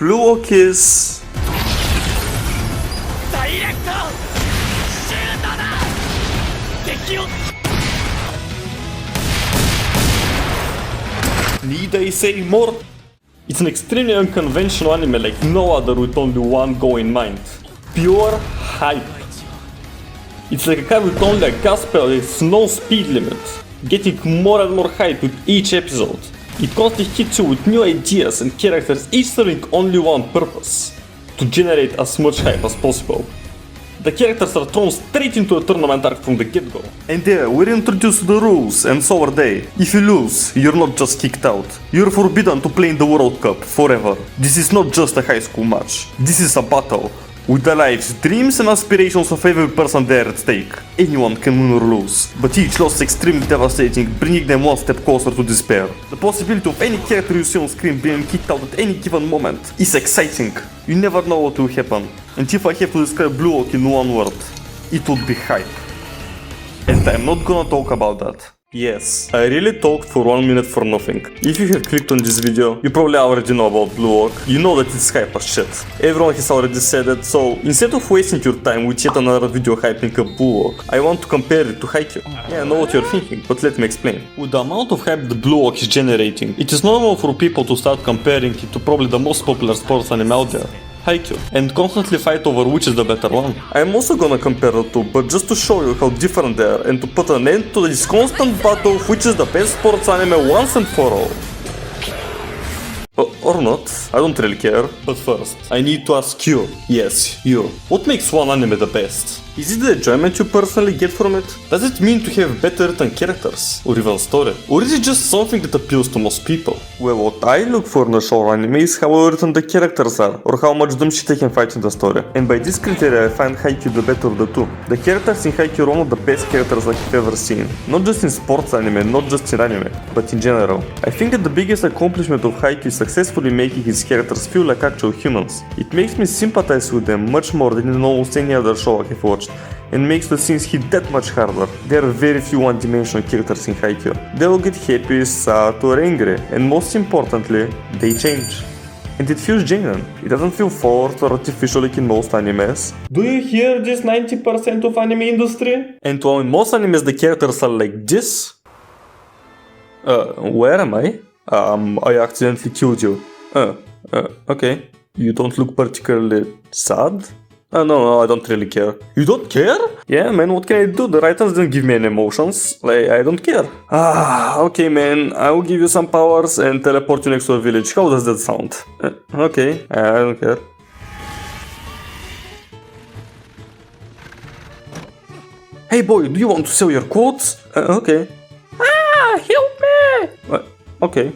Blue Lock is... Need I say more? It's an extremely unconventional anime like no other with only one goal in mind. Pure hype. It's like a car with only a gas pedal with no speed limit, getting more and more hype with each episode. It constantly hits you with new ideas and characters, each serving only one purpose: to generate as much hype as possible. The characters are thrown straight into a tournament arc from the get-go. And there, we're introduced to the rules, and so are they. If you lose, you're not just kicked out. You're forbidden to play in the World Cup forever. This is not just a high school match. This is a battle, with the lives, dreams and aspirations of every person there at stake. Anyone can win or lose, but each loss is extremely devastating, bringing them one step closer to despair. The possibility of any character you see on screen being kicked out at any given moment is exciting. You never know what will happen. And if I have to describe Blue Lock in one word, it would be hype. And I'm not gonna talk about that. Yes, I really talked for 1 minute for nothing. If you have clicked on this video, you probably already know about Blue Lock. You know that it's hype as shit. Everyone has already said it, so instead of wasting your time with yet another video hyping up Blue Lock, I want to compare it to Haikyuu. Yeah, I know what you're thinking, but let me explain. With the amount of hype the Blue Lock is generating, it is normal for people to start comparing it to probably the most popular sports anime out there, Haikyuu, and constantly fight over which is the better one. I am also gonna compare the two, but just to show you how different they are and to put an end to this constant battle of which is the best sports anime once and for all. Or not, I don't really care. But first, I need to ask you, yes, you, what makes one anime the best? Is it the enjoyment you personally get from it? Does it mean to have better written characters, or even story? Or is it just something that appeals to most people? Well, what I look for in a show or anime is how well written the characters are, or how much dumb shit they can fight in the story. And by this criteria I find Haikyuu the better of the two. The characters in Haikyuu are one of the best characters I have ever seen. Not just in sports anime, not just in anime, but in general. I think that the biggest accomplishment of Haikyuu is successfully making his characters feel like actual humans. It makes me sympathize with them much more than in almost any other show I have watched, and makes the scenes hit that much harder. There are very few one-dimensional characters in Haikyuu. They will get happy, sad, or angry, and most importantly, they change. And it feels genuine. It doesn't feel forced or artificial like in most animes. Do you hear this 90% of anime industry? And while in most animes the characters are like this... where am I? I accidentally killed you. Okay. You don't look particularly sad? No, I don't really care. You don't care? Yeah, man, what can I do? The writers didn't give me any emotions. Like, I don't care. Okay, man, I will give you some powers and teleport you next to a village. How does that sound? Okay, I don't care. Hey boy, do you want to sell your quotes? Okay. Help me! Okay.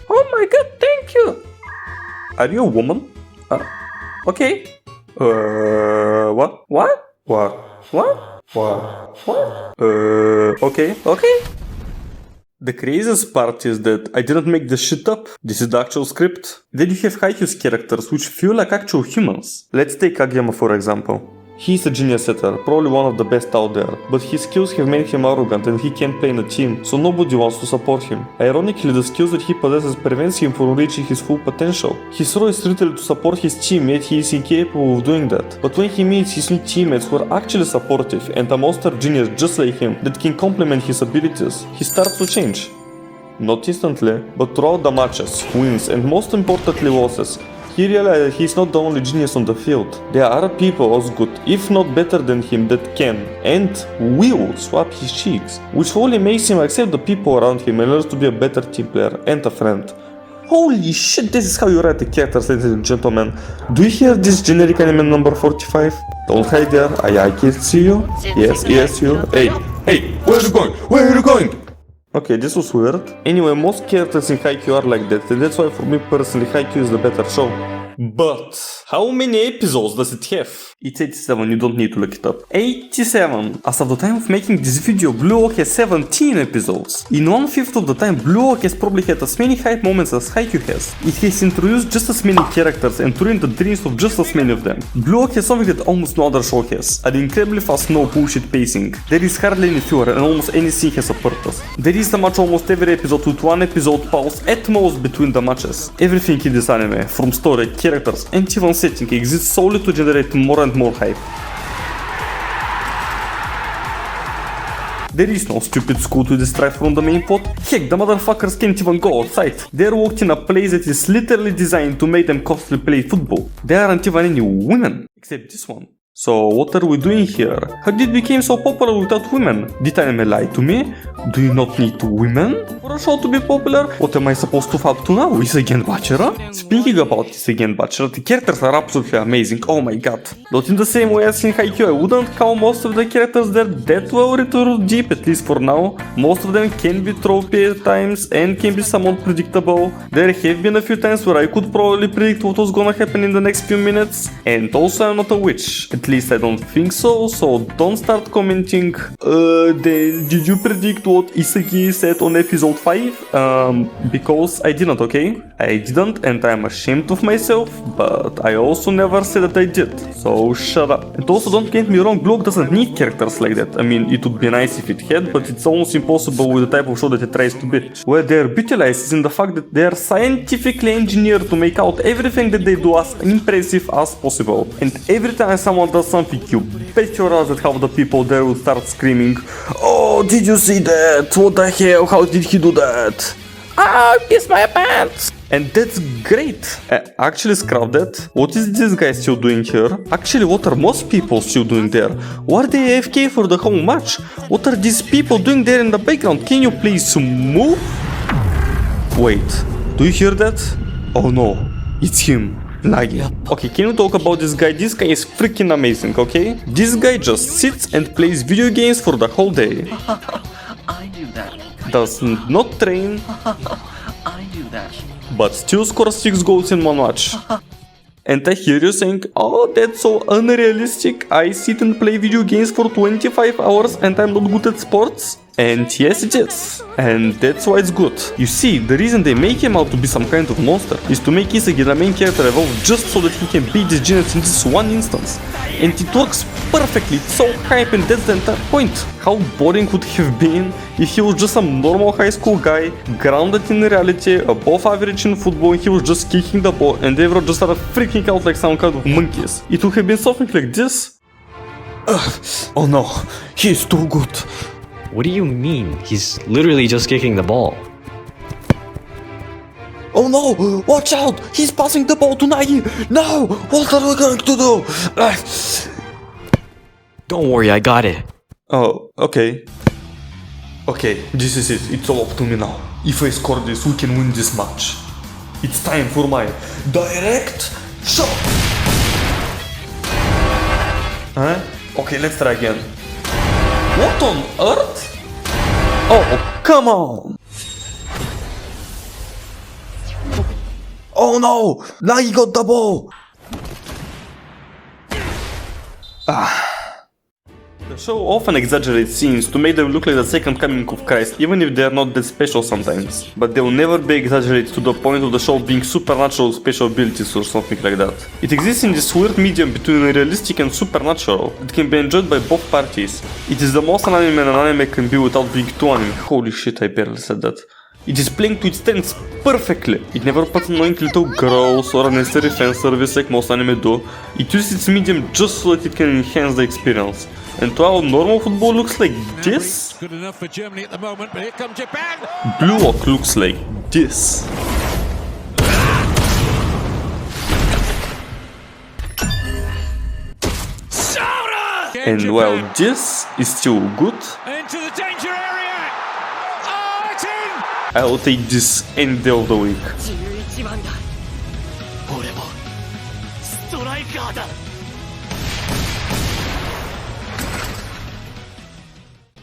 Oh my god, thank you! Are you a woman? Okay. What? Okay. The craziest part is that I didn't make this shit up. This is the actual script. Then you have Haikyuu's characters which feel like actual humans. Let's take Kageyama for example. He's a genius setter, probably one of the best out there, but his skills have made him arrogant and he can't play in a team, so nobody wants to support him. Ironically, the skills that he possesses prevents him from reaching his full potential. His role is literally to support his team, yet he is incapable of doing that. But when he meets his new teammates who are actually supportive and a monster genius just like him that can complement his abilities, he starts to change. Not instantly, but throughout the matches, wins and most importantly losses. He realized that he's not the only genius on the field. There are people as good, if not better than him, that can and will swap his cheeks, which only makes him accept the people around him and learns to be a better team player and a friend. Holy shit, this is how you write the characters, ladies and gentlemen. Do you hear this generic anime number 45? Don't hide there, I can't see you. Yes, you. Hey, where are you going? Where are you going? Okay, this was weird. Anyway, most characters in Haikyuu are like that, and that's why for me personally Haikyuu is the better show. But how many episodes does it have? It's 87, you don't need to look it up. 87. As of the time of making this video, Blue Oak has 17 episodes. In 1/5 of the time, Blue Oak has probably had as many hype moments as Haikyuu has. It has introduced just as many characters and ruined the dreams of just as many of them. Blue Oak has something that almost no other show has. An incredibly fast, no bullshit pacing. There is hardly any filler and almost any scene has a purpose. There is a match almost every episode with one episode pause at most between the matches. Everything in this anime, from story, characters, and even setting, exists solely to generate more and more hype. There is no stupid school to distract from the main plot. Heck, the motherfuckers can't even go outside. They're walked in a place that is literally designed to make them constantly play football. There aren't even any women, except this one. So what are we doing here? How did it become so popular without women? Did anime lie to me? Do you not need women for a show to be popular? What am I supposed to up to now? Is again Bachelor? Speaking about this again Bachelor, the characters are absolutely amazing, oh my god. Not in the same way as in Haikyuu, I wouldn't call most of the characters there that well written or deep, at least for now. Most of them can be tropey at times and can be somewhat predictable. There have been a few times where I could probably predict what was gonna happen in the next few minutes. And also I'm not a witch. At least I don't think so, so don't start commenting. Then did you predict what Isagi said on episode 5? Because I didn't, okay? I didn't and I'm ashamed of myself, but I also never said that I did, so shut up. And also don't get me wrong, Blue Oak doesn't need characters like that. I mean, it would be nice if it had, but it's almost impossible with the type of show that it tries to be. Where they're utilized is in the fact that they're scientifically engineered to make out everything that they do as impressive as possible. And every time someone does something, you bet your ass that half the people there will start screaming, "Oh, did you see that? What the hell? How did he do that? Ah, kiss my pants!" And that's great. Actually, scrap that. What is this guy still doing here? Actually, what are most people still doing there? Why are they AFK for the whole match? What are these people doing there in the background? Can you please move? Wait, do you hear that? Oh no, it's him. Laggy. Okay, can you talk about this guy? This guy is freaking amazing, okay? This guy just sits and plays video games for the whole day. I do that. Does not train. I do that. But still scores 6 goals in one match. And I hear you saying, "Oh, that's so unrealistic. I sit and play video games for 25 hours and I'm not good at sports." And yes, it is. And that's why it's good. You see, the reason they make him out to be some kind of monster is to make Isagi the main character evolve just so that he can beat this genius in this one instance. And it works perfectly, it's so hype and that's the entire point. How boring would it have been if he was just some normal high school guy, grounded in reality, above average in football, and he was just kicking the ball and everyone just started freaking out like some kind of monkeys. It would have been something like this. Oh no, he's too good. What do you mean? He's literally just kicking the ball. Oh no! Watch out! He's passing the ball to Nagi! No! What are we going to do? Don't worry, I got it. Oh, okay. Okay, this is it. It's all up to me now. If I score this, we can win this match. It's time for my direct shot! Huh? Okay, let's try again. What on earth? Oh, come on! Oh no! Now he got the ball! The show often exaggerates scenes to make them look like the second coming of Christ, even if they are not that special sometimes. But they will never be exaggerated to the point of the show being supernatural special abilities or something like that. It exists in this weird medium between realistic and supernatural that can be enjoyed by both parties. It is the most an anime can be without being too anime. Holy shit, I barely said that. It is playing to its strengths perfectly. It never puts annoying little girls or unnecessary fan service like most anime do. It uses its medium just so that it can enhance the experience. And while normal football looks like this, good enough for Germany at the moment, but here comes Japan. Blue Oak looks like this. And while this is still good, Into the danger area. Oh, it's in. I'll take this any day of the week. 11番だ。俺もストライカーだ。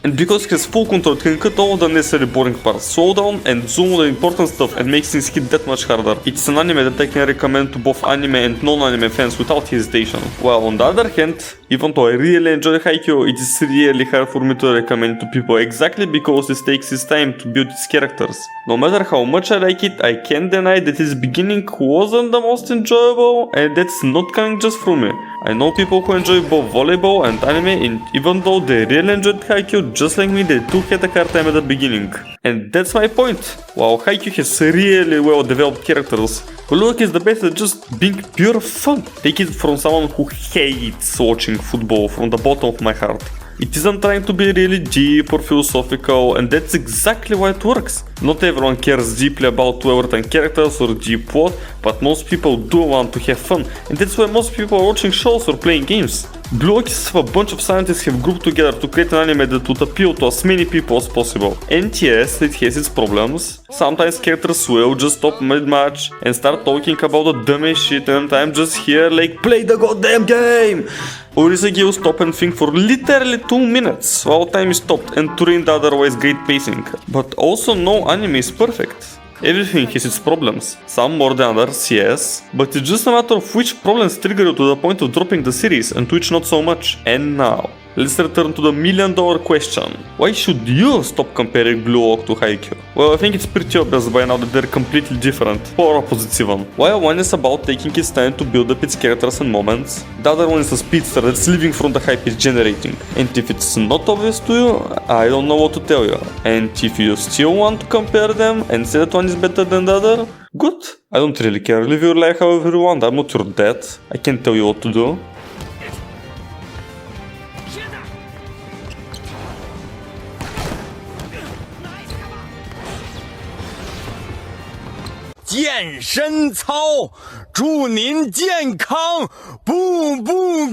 What And because he has full control, it can cut all the necessary boring parts, slow down and zoom the important stuff and makes things hit that much harder. It's an anime that I can recommend to both anime and non-anime fans without hesitation. While on the other hand, even though I really enjoy Haikyuu, it is really hard for me to recommend to people exactly because it takes its time to build its characters. No matter how much I like it, I can't deny that its beginning wasn't the most enjoyable, and that's not coming just from me. I know people who enjoy both volleyball and anime, and even though they really enjoyed Haikyuu just like me, they too had a hard time at the beginning. And that's my point. While Haikyuu has really well developed characters, Blue Lock is the best at just being pure fun. Take it from someone who hates watching football from the bottom of my heart. It isn't trying to be really deep or philosophical, and that's exactly why it works. Not everyone cares deeply about well-written characters or deep plot, but most people do want to have fun, and that's why most people are watching shows or playing games. Blue Lock is a bunch of scientists have grouped together to create an anime that would appeal to as many people as possible. And yes, it has its problems. Sometimes characters will just stop mid-match and start talking about the dumbest shit, and I'm just here like, play the goddamn game! Or Isagi will stop and think for literally 2 minutes while time is stopped and to ruin the otherwise great pacing. But also no anime is perfect. Everything has its problems, some more than others, yes, but it's just a matter of which problems trigger you to the point of dropping the series and which not so much. And now, let's return to the million-dollar question. Why should you stop comparing Blue Lock to Haikyuu? Well, I think it's pretty obvious by now that they're completely different, polar opposites even. While one is about taking its time to build up its characters and moments, the other one is a speedster that's living from the hype it's generating. And if it's not obvious to you, I don't know what to tell you. And if you still want to compare them and say that one is better than the other, good. I don't really care, live your life however you want, I'm not your dad, I can't tell you what to do. 健身操，祝您健康，步步